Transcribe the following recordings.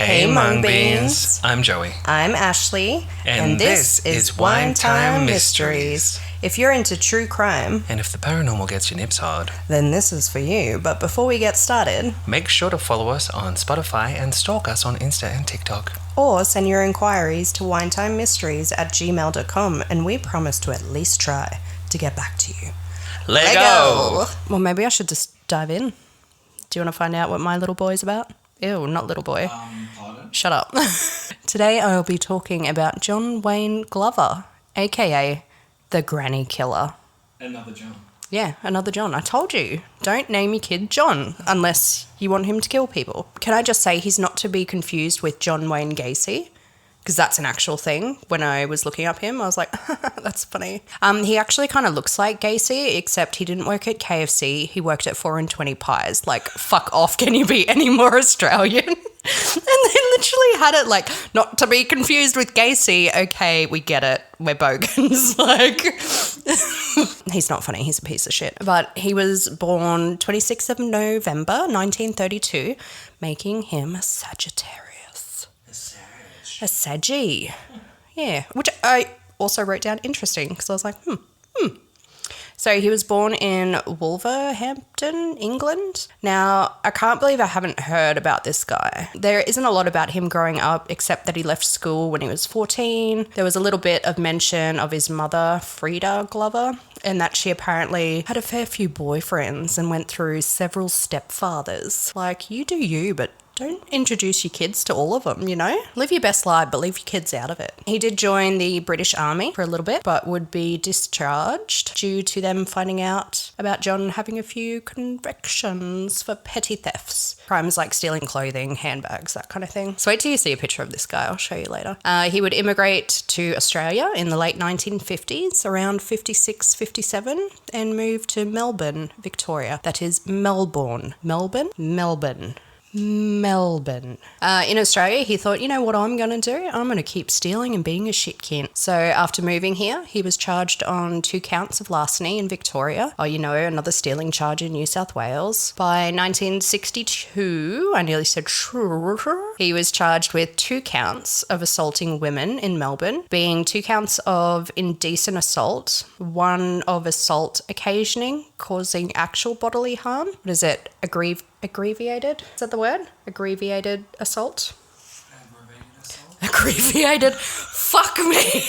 Hey Mung Beans. I'm Joey. I'm Ashley. And this is Wine Time Mysteries. If you're into true crime, And if the paranormal gets your nips hard, then this is for you. But before we get started, make sure to follow us on Spotify and stalk us on Insta and TikTok. or send your inquiries to winetimemysteries@gmail.com, and we promise to at least try to get back to you. Lego! Well, maybe I should just dive in. Do you want to find out what my little boy's about? Ew, not little boy. Pardon? Shut up. Today I will be talking about John Wayne Glover, aka the Granny Killer. Another John. Yeah, another John. I told you, don't name your kid John unless you want him to kill people. Can I just say he's not to be confused with John Wayne Gacy? Because that's an actual thing. When I was looking up him, I was like, that's funny. He actually kind of looks like Gacy, except he didn't work at KFC. He worked at 4 and 20 Pies. Like, fuck off, can you be any more Australian? And they literally had it like, not to be confused with Gacy. Okay, we get it. We're bogans. Like, he's not funny. He's a piece of shit. But he was born 26th of November, 1932, making him a Sagittarius. A Saggy. Yeah, which I also wrote down interesting because I was like, So he was born in Wolverhampton, England. Now, I can't believe I haven't heard about this guy. There isn't a lot about him growing up except that he left school when he was 14. There was a little bit of mention of his mother, Frida Glover, and that she apparently had a fair few boyfriends and went through several stepfathers. Like, you do you, but don't introduce your kids to all of them, you know? Live your best life, but leave your kids out of it. He did join the British Army for a little bit, but would be discharged due to them finding out about John having a few convictions for petty thefts. Crimes like stealing clothing, handbags, that kind of thing. So wait till you see a picture of this guy. I'll show you later. He would immigrate to Australia in the late 1950s, around 56, 57, and move to Melbourne, Victoria. That is Melbourne. Melbourne? Melbourne. In Australia, he thought, you know what I'm going to do? I'm going to keep stealing and being a shitkid. So after moving here, he was charged on 2 counts of larceny in Victoria. Oh, you know, another stealing charge in New South Wales. By 1962, I nearly said he was charged with 2 counts of assaulting women in Melbourne, being 2 counts of indecent assault, 1 of assault occasioning, causing actual bodily harm. What is it? Aggravated? Is that the word? Aggravated assault? Aggravated? Fuck me!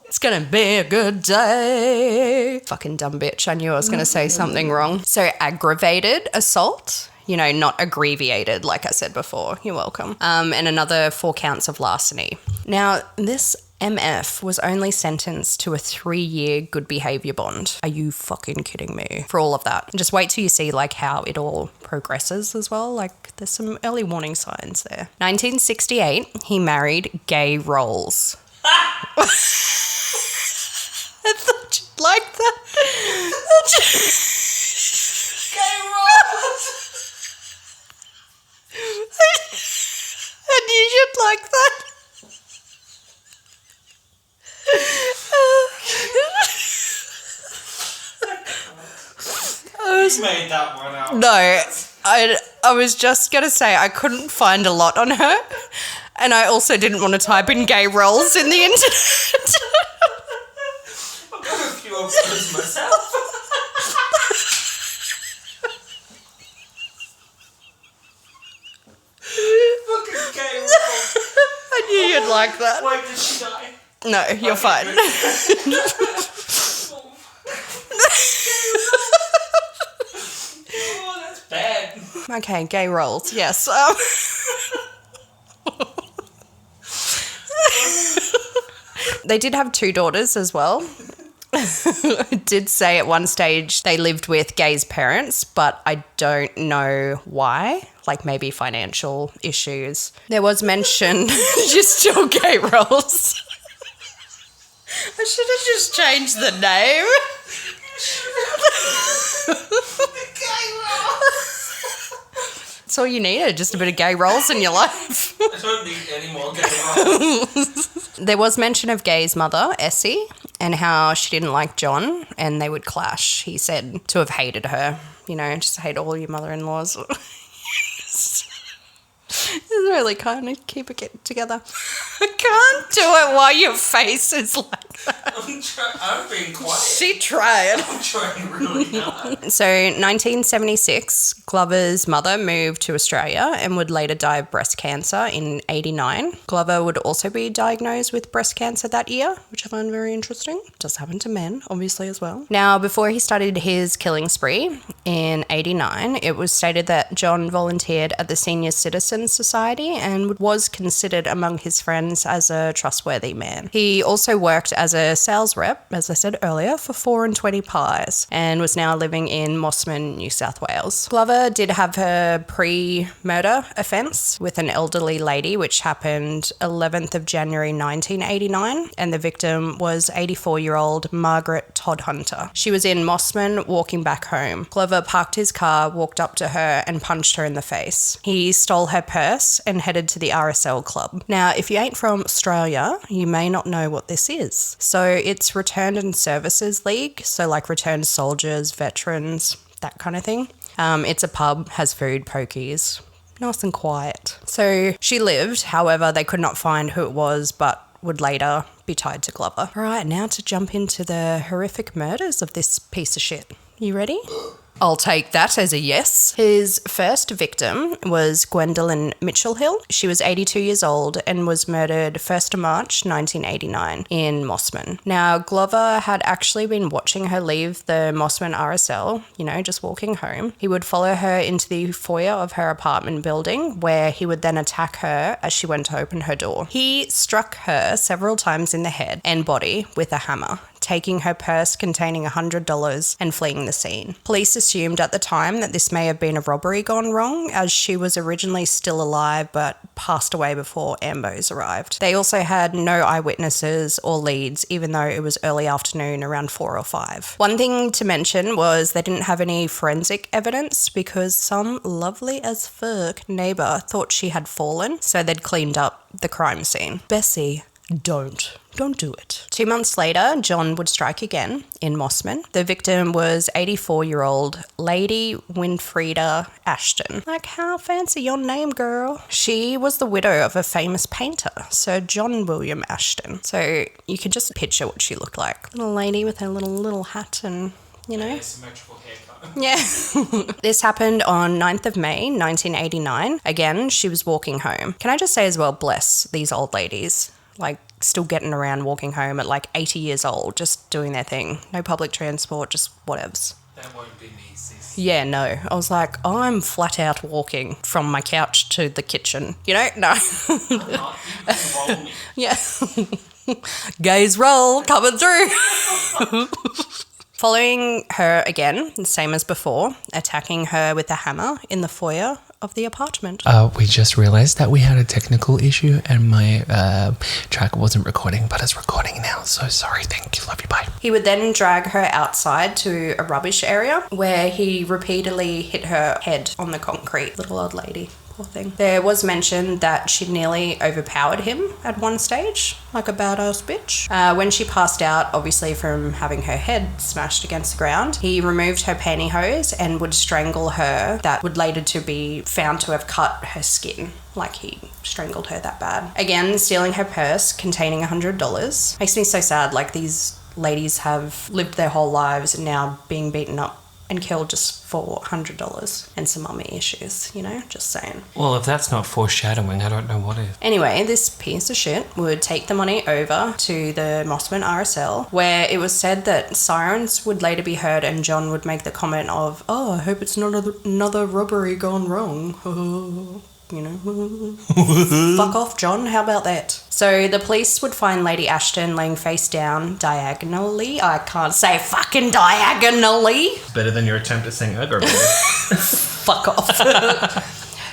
It's gonna be a good day. Fucking dumb bitch. I knew I was gonna say something wrong. So aggravated assault. You know, not abbreviated, like I said before. You're welcome. And another 4 counts of larceny. Now, this MF was only sentenced to a 3-year good behaviour bond. Are you fucking kidding me? For all of that. Just wait till you see like how it all progresses as well. Like there's some early warning signs there. 1968, he married Gay Rolls. I thought you'd like that. Gay Rolls. I knew you'd like that. You made that one out. No, I was just going to say I couldn't find a lot on her, and I also didn't want to type in gay roles in the internet. I've got a few of those myself. Fucking gay roles. I knew you'd like that. Wait, did she die? No, you're fine. Oh, that's bad. Okay, gay roles, yes. They did have 2 daughters as well. It did say at one stage they lived with Gay's parents, but I don't know why. Like maybe financial issues. There was mention, you're still gay roles. I should have just changed the name. That's all you needed, just a bit of gay rolls in your life. I don't need any more gay rolls. There was mention of Gay's mother, Essie, and how she didn't like John and they would clash. He said to have hated her, you know, just hate all your mother-in-laws. really can't keep it together. I can't do it while your face is like that. I'm being quiet. She tried. I'm trying really hard. So 1976, Glover's mother moved to Australia and would later die of breast cancer in 89. Glover would also be diagnosed with breast cancer that year, which I find very interesting. It does happen to men, obviously, as well. Now, before he started his killing spree in 89, it was stated that John volunteered at the Senior Citizens Society and was considered among his friends as a trustworthy man. He also worked as a sales rep, as I said earlier, for 4 and 20 pies and was now living in Mossman, New South Wales. Glover did have her pre-murder offence with an elderly lady, which happened 11th of January 1989, and the victim was 84-year-old Margaret Todd Hunter. She was in Mossman walking back home. Glover parked his car, walked up to her and punched her in the face. He stole her purse and headed to the RSL club. Now, if you ain't from Australia, you may not know what this is. So it's Returned and Services League, so like returned soldiers, veterans, that kind of thing. It's a pub, has food, pokies, nice and quiet. So she lived, however, they could not find who it was, but would later be tied to Glover. All right, now to jump into the horrific murders of this piece of shit. You ready? I'll take that as a yes. His first victim was Gwendolyn Mitchell-Hill. She was 82 years old and was murdered 1st of March 1989 in Mossman. Now, Glover had actually been watching her leave the Mossman RSL, just walking home. He would follow her into the foyer of her apartment building, where he would then attack her as she went to open her door. He struck her several times in the head and body with a hammer, taking her purse containing $100 and fleeing the scene. Police assumed at the time that this may have been a robbery gone wrong, as she was originally still alive but passed away before ambos arrived. They also had no eyewitnesses or leads, even though it was early afternoon around 4 or 5. One thing to mention was they didn't have any forensic evidence because some lovely as fuck neighbour thought she had fallen, so they'd cleaned up the crime scene. Bessie, don't do it. 2 months later, John would strike again in Mossman. The victim was 84-year-old Lady Winfreda Ashton. Like, how fancy your name, girl. She was the widow of a famous painter, Sir John William Ashton. So you could just picture what she looked like. Little lady with her little hat and, symmetrical haircut. Yeah. This happened on 9th of May, 1989. Again, she was walking home. Can I just say as well, bless these old ladies. Like, still getting around, walking home at like 80 years old, just doing their thing. No public transport, just whatevs. That won't be me, sis. Yeah, no. I was like, I'm flat out walking from my couch to the kitchen. No. I'm not. You can roll me. Yeah. Gaze roll coming through. Following her again, same as before, attacking her with a hammer in the foyer of the apartment. We just realized that we had a technical issue and my track wasn't recording, but it's recording now. So sorry. Thank you. Love you. Bye. He would then drag her outside to a rubbish area where he repeatedly hit her head on the concrete. Little old lady. Poor thing. There was mention that she nearly overpowered him at one stage, like a badass bitch. When she passed out, obviously from having her head smashed against the ground, he removed her pantyhose and would strangle her. That would later to be found to have cut her skin. Like he strangled her that bad. Again, stealing her purse containing $100. Makes me so sad. Like, these ladies have lived their whole lives and now being beaten up and killed just for $100 and some mummy issues, just saying. Well, if that's not foreshadowing, I don't know what is. Anyway, this piece of shit would take the money over to the Mossman RSL, where it was said that sirens would later be heard and John would make the comment of, I hope it's not another robbery gone wrong. Fuck off, John. How about that? So the police would find Lady Ashton laying face down diagonally. I can't say fucking diagonally. Better than your attempt at saying aggravated. Fuck off.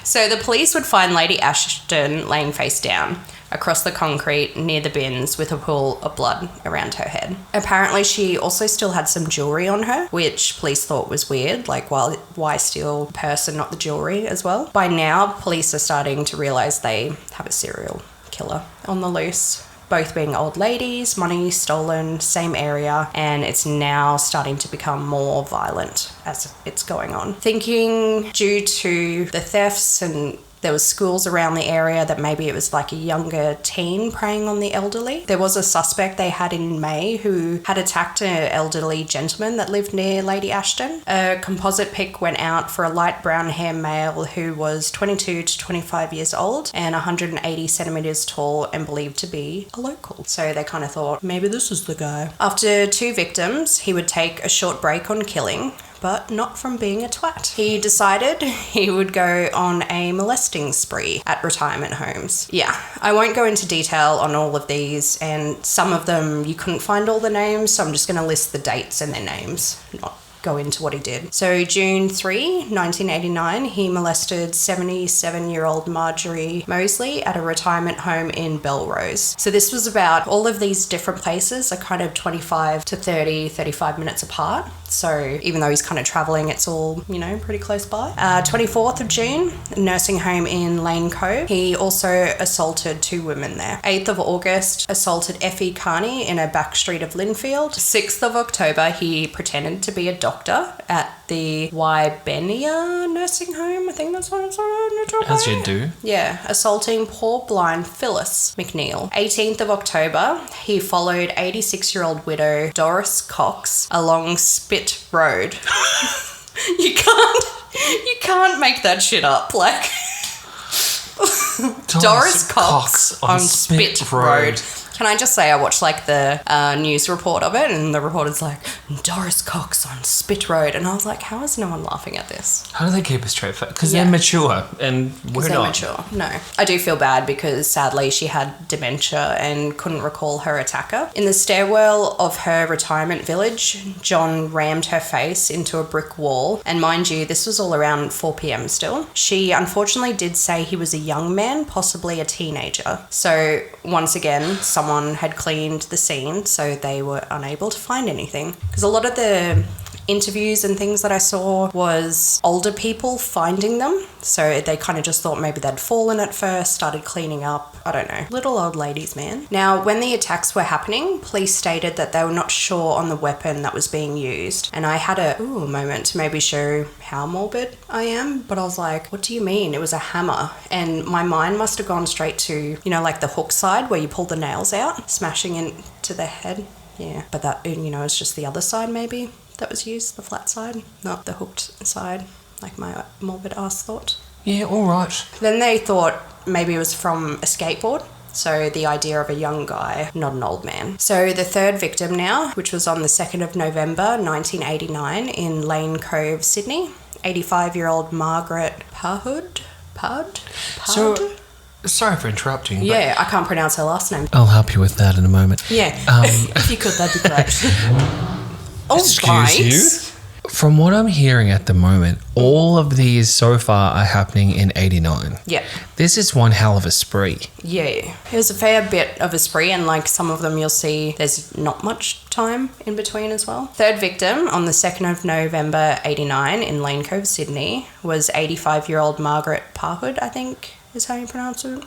So the police would find Lady Ashton laying face down across the concrete near the bins with a pool of blood around her head. Apparently she also still had some jewellery on her, which police thought was weird, like why steal purse and not the jewellery as well? By now, police are starting to realise they have a serial killer on the loose. Both being old ladies, money stolen, same area, and it's now starting to become more violent as it's going on. Thinking due to the thefts and There was schools around the area that maybe it was like a younger teen preying on the elderly. There was a suspect they had in May who had attacked an elderly gentleman that lived near Lady Ashton. A composite pic went out for a light brown hair male who was 22 to 25 years old and 180 centimetres tall and believed to be a local. So they kind of thought, maybe this is the guy. After 2 victims, he would take a short break on killing, but not from being a twat. He decided he would go on a molesting spree at retirement homes. Yeah, I won't go into detail on all of these, and some of them you couldn't find all the names, so I'm just going to list the dates and their names, not go into what he did. So June 3, 1989, he molested 77-year-old Marjorie Mosley at a retirement home in Belrose. So this was about, all of these different places are kind of 25 to 35 minutes apart. So even though he's kind of travelling, it's all, you know, pretty close by. 24th of June, nursing home in Lane Cove. He also assaulted 2 women there. 8th of August, assaulted Effie Carney in a back street of Linfield. 6th of October, he pretended to be a doctor at the Wybenia nursing home. I think that's what it's called. As you do. Yeah, assaulting poor blind Phyllis McNeil. 18th of October, he followed 86-year-old widow Doris Cox along Spit Road. You can't make that shit up. Like Doris Cox on Spit Road. Can I just say I watched like the news report of it, and the reporter's like, Doris Cox on Spit Road, and I was like, how is no one laughing at this? How do they keep a straight face? Because they're mature and we're not. Mature. No. I do feel bad because sadly she had dementia and couldn't recall her attacker. In the stairwell of her retirement village, John rammed her face into a brick wall, and mind you, this was all around 4 p.m. still. She unfortunately did say he was a young man, possibly a teenager. So once again, someone had cleaned the scene, so they were unable to find anything. Because a lot of the interviews and things that I saw was older people finding them, so they kind of just thought maybe they'd fallen at first, started cleaning up. I don't know. Little old ladies, man. Now, when the attacks were happening, police stated that they were not sure on the weapon that was being used, and I had a moment to maybe show how morbid I am, but I was like, what do you mean? It was a hammer. And my mind must have gone straight to, you know, like the hook side where you pull the nails out, smashing into the head. Yeah, but that, you know, it's just the other side maybe that was used, the flat side, not the hooked side, like my morbid ass thought. Yeah, all right. Then they thought maybe it was from a skateboard. So the idea of a young guy, not an old man. So the third victim now, which was on the 2nd of November, 1989 in Lane Cove, Sydney, 85-year-old Margaret Pahud. So, sorry for interrupting. Yeah, I can't pronounce her last name. I'll help you with that in a moment. Yeah, if you could, that'd be great. Excuse you? From what I'm hearing at the moment, all of these so far are happening in 89. Yeah. This is one hell of a spree. Yeah. It was a fair bit of a spree, and like some of them you'll see there's not much time in between as well. Third victim on the 2nd of November 89 in Lane Cove, Sydney was 85-year-old Margaret Pahud, I think is how you pronounce it.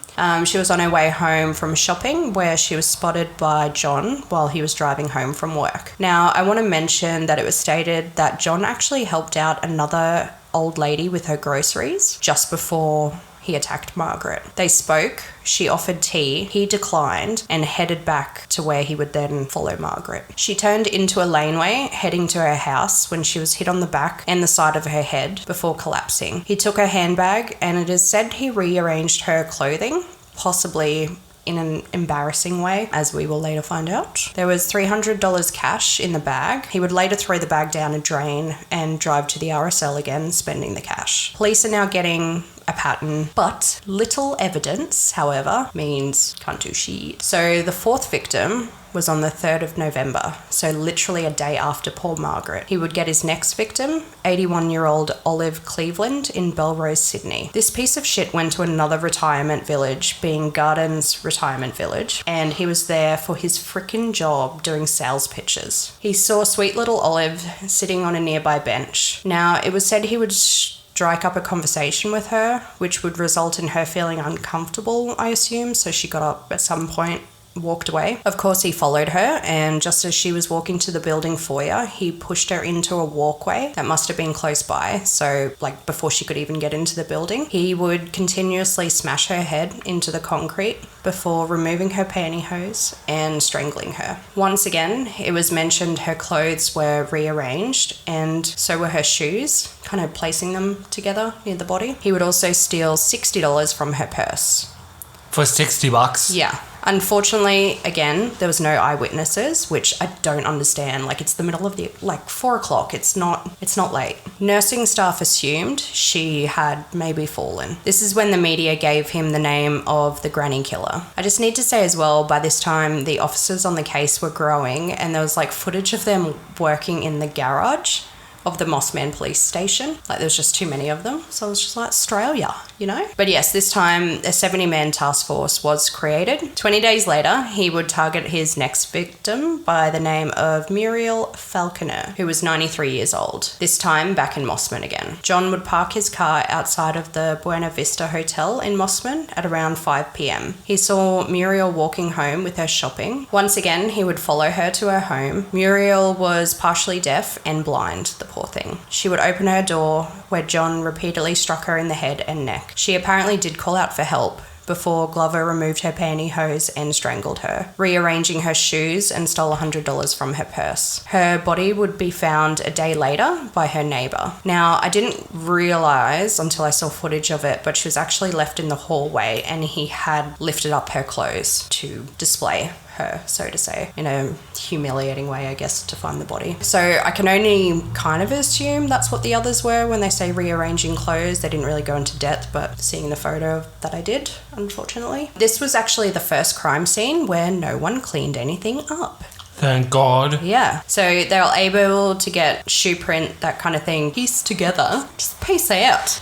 She was on her way home from shopping where she was spotted by John while he was driving home from work. Now, I want to mention that it was stated that John actually helped out another old lady with her groceries just before he attacked Margaret. They spoke, she offered tea, he declined, and headed back to where he would then follow Margaret. She turned into a laneway, heading to her house when she was hit on the back and the side of her head before collapsing. He took her handbag, and it is said he rearranged her clothing, possibly in an embarrassing way, as we will later find out. There was $300 cash in the bag. He would later throw the bag down a drain and drive to the RSL again, spending the cash. Police are now getting a pattern, but little evidence, however, means can't do shit. So the fourth victim was on the 3rd of November, so literally a day after poor Margaret. He would get his next victim, 81-year-old Olive Cleveland in Belrose, Sydney. This piece of shit went to another retirement village, being Gardens Retirement Village, and he was there for his frickin' job doing sales pitches. He saw sweet little Olive sitting on a nearby bench. Now, it was said he would strike up a conversation with her, which would result in her feeling uncomfortable, I assume, so she got up at some point walked away. Of course, he followed her, and just as she was walking to the building foyer, he pushed her into a walkway that must have been close by, so like before she could even get into the building. He would continuously smash her head into the concrete before removing her pantyhose and strangling her. Once again, it was mentioned her clothes were rearranged and so were her shoes, kind of placing them together near the body. He would also steal $60 from her purse. For $60? Yeah. Unfortunately, again, there was no eyewitnesses, which I don't understand. Like, it's the middle of 4 o'clock. It's not late. Nursing staff assumed she had maybe fallen. This is when the media gave him the name of the granny killer. I just need to say as well, by this time, the officers on the case were growing, and there was like footage of them working in the garage of the Mossman police station. Like, there's just too many of them. So I was just like, Australia, you know? But yes, this time a 70-man task force was created. 20 days later, he would target his next victim by the name of Muriel Falconer, who was 93 years old. This time back in Mossman again. John would park his car outside of the Buena Vista Hotel in Mossman at around 5 p.m. He saw Muriel walking home with her shopping. Once again, he would follow her to her home. Muriel was partially deaf and blind, the poor thing. She would open her door, where John repeatedly struck her in the head and neck. She apparently did call out for help before Glover removed her pantyhose and strangled her, rearranging her shoes and stole $100 from her purse. Her body would be found a day later by her neighbour. Now, I didn't realise until I saw footage of it, but she was actually left in the hallway and he had lifted up her clothes to display her, so to say, in a humiliating way, I guess, to find the body. So I can only kind of assume that's what the others were when they say rearranging clothes. They didn't really go into depth, but seeing the photo that I did, unfortunately. This was actually the first crime scene where no one cleaned anything up. Thank God. Yeah. So they were able to get shoe print, that kind of thing, pieced together. Just piece out.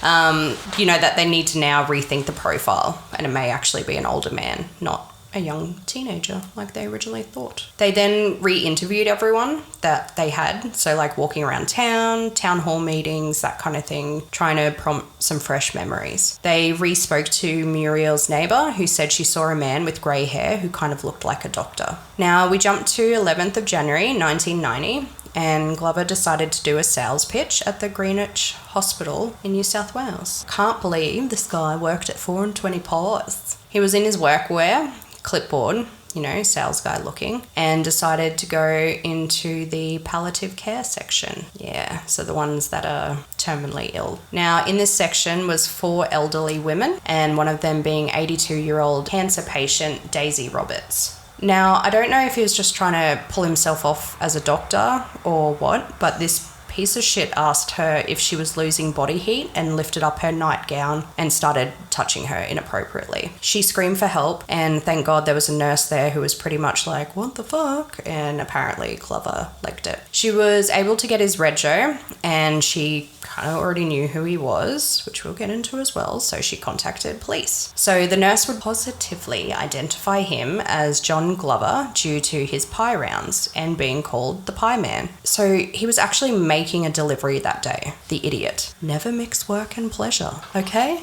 You know that they need to now rethink the profile, and it may actually be an older man, not a young teenager like they originally thought. They then re-interviewed everyone that they had, so like walking around town hall meetings, that kind of thing, trying to prompt some fresh memories. They re-spoke to Muriel's neighbour, who said she saw a man with grey hair who kind of looked like a doctor. Now we jump to 11th of January 1990, and Glover decided to do a sales pitch at the Greenwich Hospital in New South Wales. Can't believe this guy worked at 4 and 20 Pies. He was in his workwear, clipboard, you know, sales guy looking, and decided to go into the palliative care section. Yeah, so the ones that are terminally ill. Now, in this section was 4 elderly women, and one of them being 82-year-old cancer patient Daisy Roberts. Now, I don't know if he was just trying to pull himself off as a doctor or what, but this piece of shit asked her if she was losing body heat and lifted up her nightgown and started touching her inappropriately. She screamed for help, and thank God there was a nurse there who was pretty much like, what the fuck? And apparently Glover legged it. She was able to get his rego, and she kind of already knew who he was, which we'll get into as well, so she contacted police. So the nurse would positively identify him as John Glover due to his pie rounds and being called the Pie Man. So he was actually making a delivery that day. The idiot. Never mix work and pleasure, okay?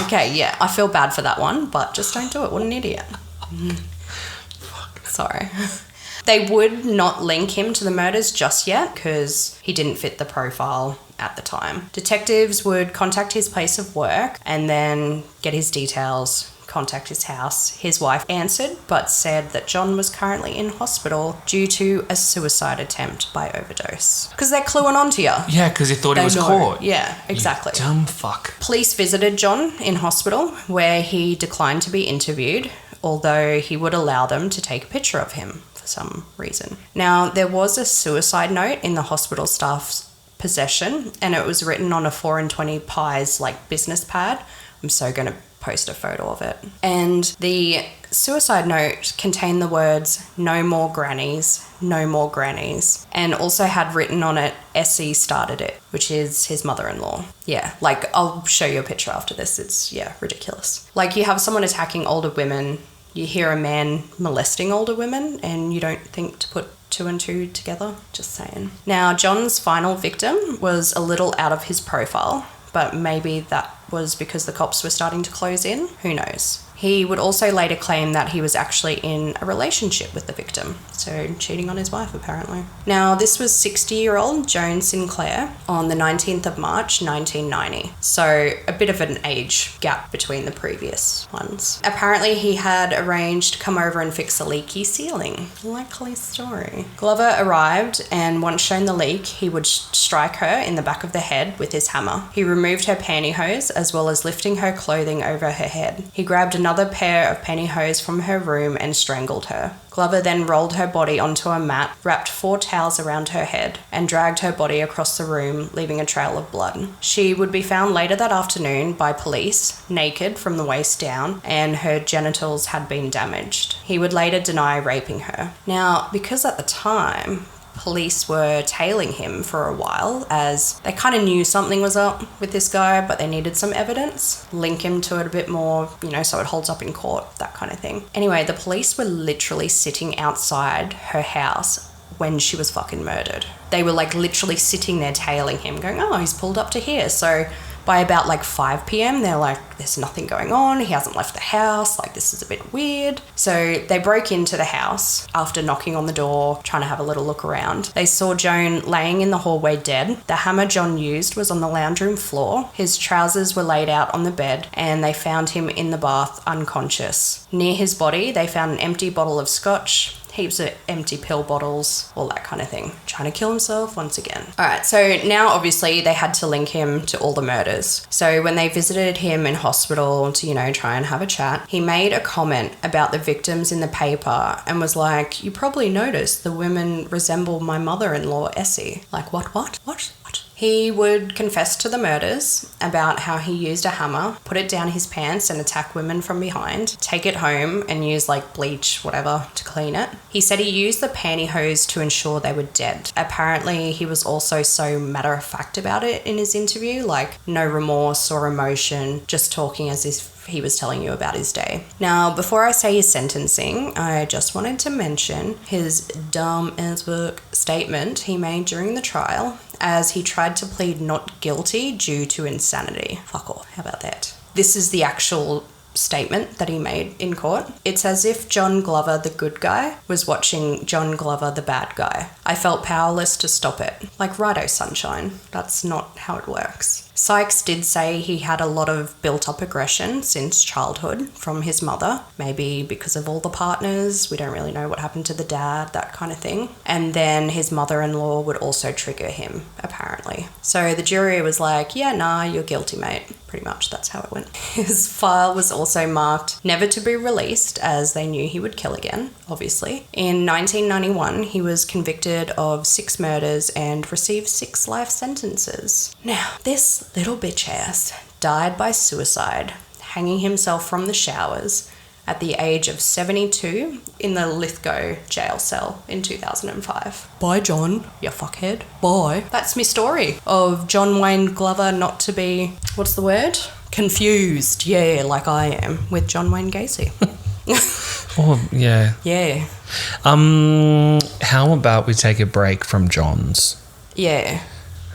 Okay, yeah, I feel bad for that one, but just don't do it. What an idiot. Sorry. They would not link him to the murders just yet because he didn't fit the profile at the time. Detectives would contact his place of work and then get his details, contact his house. His wife answered but said that John was currently in hospital due to a suicide attempt by overdose. Because they're cluing onto you. Yeah, because he thought he was caught. Yeah, exactly. You dumb fuck. Police visited John in hospital where he declined to be interviewed, although he would allow them to take a picture of him for some reason. Now, there was a suicide note in the hospital staff's possession, and it was written on a 4 and 20 Pies like business pad. I'm so going to post a photo of it. And the suicide note contained the words, "No more grannies, no more grannies," and also had written on it, "Essie started it," which is his mother-in-law. Yeah, like, I'll show you a picture after this. It's, yeah, ridiculous. Like, you have someone attacking older women, you hear a man molesting older women, and you don't think to put 2 and 2 together. Just saying. Now, John's final victim was a little out of his profile, but maybe that was because the cops were starting to close in. Who knows? He would also later claim that he was actually in a relationship with the victim, so cheating on his wife apparently. Now, this was 60-year-old Joan Sinclair on the 19th of March 1990, so a bit of an age gap between the previous ones. Apparently he had arranged to come over and fix a leaky ceiling. Likely story. Glover arrived, and once shown the leak, he would strike her in the back of the head with his hammer. He removed her pantyhose as well as lifting her clothing over her head. He grabbed another pair of pantyhose from her room and strangled her. Glover then rolled her body onto a mat, wrapped 4 towels around her head, and dragged her body across the room, leaving a trail of blood. She would be found later that afternoon by police, naked from the waist down, and her genitals had been damaged. He would later deny raping her. Now, because at the time, police were tailing him for a while, as they kind of knew something was up with this guy, but they needed some evidence, link him to it a bit more, so it holds up in court, that kind of thing. Anyway, the police were literally sitting outside her house when she was fucking murdered. They were literally sitting there tailing him, going, oh, he's pulled up to here. So by about 5 p.m, they're like, there's nothing going on. He hasn't left the house. This is a bit weird. So they broke into the house after knocking on the door, trying to have a little look around. They saw Joan laying in the hallway dead. The hammer John used was on the lounge room floor. His trousers were laid out on the bed, and they found him in the bath unconscious. Near his body, they found an empty bottle of scotch, heaps of empty pill bottles, all that kind of thing. Trying to kill himself once again. All right, so now obviously they had to link him to all the murders. So when they visited him in hospital to, try and have a chat, he made a comment about the victims in the paper and was like, you probably noticed the women resemble my mother-in-law, Essie. What? He would confess to the murders, about how he used a hammer, put it down his pants and attack women from behind, take it home and use bleach, whatever, to clean it. He said he used the pantyhose to ensure they were dead. Apparently he was also so matter-of-fact about it in his interview, no remorse or emotion, just talking as if he was telling you about his day. Now, before I say his sentencing, I just wanted to mention his dumb as fuck statement he made during the trial, as he tried to plead not guilty due to insanity. Fuck off. How about that? This is the actual statement that he made in court. It's as if John Glover, the good guy, was watching John Glover, the bad guy. I felt powerless to stop it. Righto, sunshine. That's not how it works. Sykes did say he had a lot of built-up aggression since childhood from his mother, maybe because of all the partners. We don't really know what happened to the dad, that kind of thing. And then his mother-in-law would also trigger him, apparently. So the jury was like, yeah, nah, you're guilty, mate. Pretty much, that's how it went. His file was also marked never to be released, as they knew he would kill again, obviously. In 1991, he was convicted of 6 murders and received 6 life sentences. Now, this little bitch ass died by suicide, hanging himself from the showers at the age of 72 in the Lithgow jail cell in 2005. Bye, John, you fuckhead. Bye. That's my story of John Wayne Glover not to be, what's the word? Confused, yeah, like I am, with John Wayne Gacy. Oh, yeah. Yeah. How about we take a break from John's? Yeah.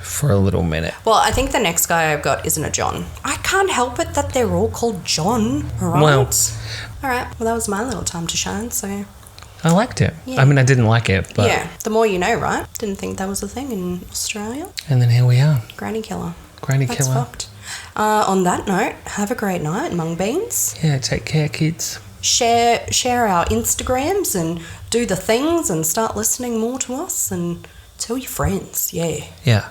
For a little minute. Well, I think the next guy I've got isn't a John. I can't help it that they're all called John, all right? Well. All right, well, that was my little time to shine, so... I liked it. Yeah. I mean, I didn't like it, but... Yeah, the more you know, right? Didn't think that was a thing in Australia. And then here we are. Granny killer. That's killer. Fucked. On that note, have a great night, mung beans. Yeah, take care, kids. Share our Instagrams and do the things and start listening more to us and tell your friends, yeah. Yeah,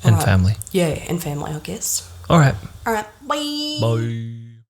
and family. Yeah, and family, I guess. All right. Bye. Bye.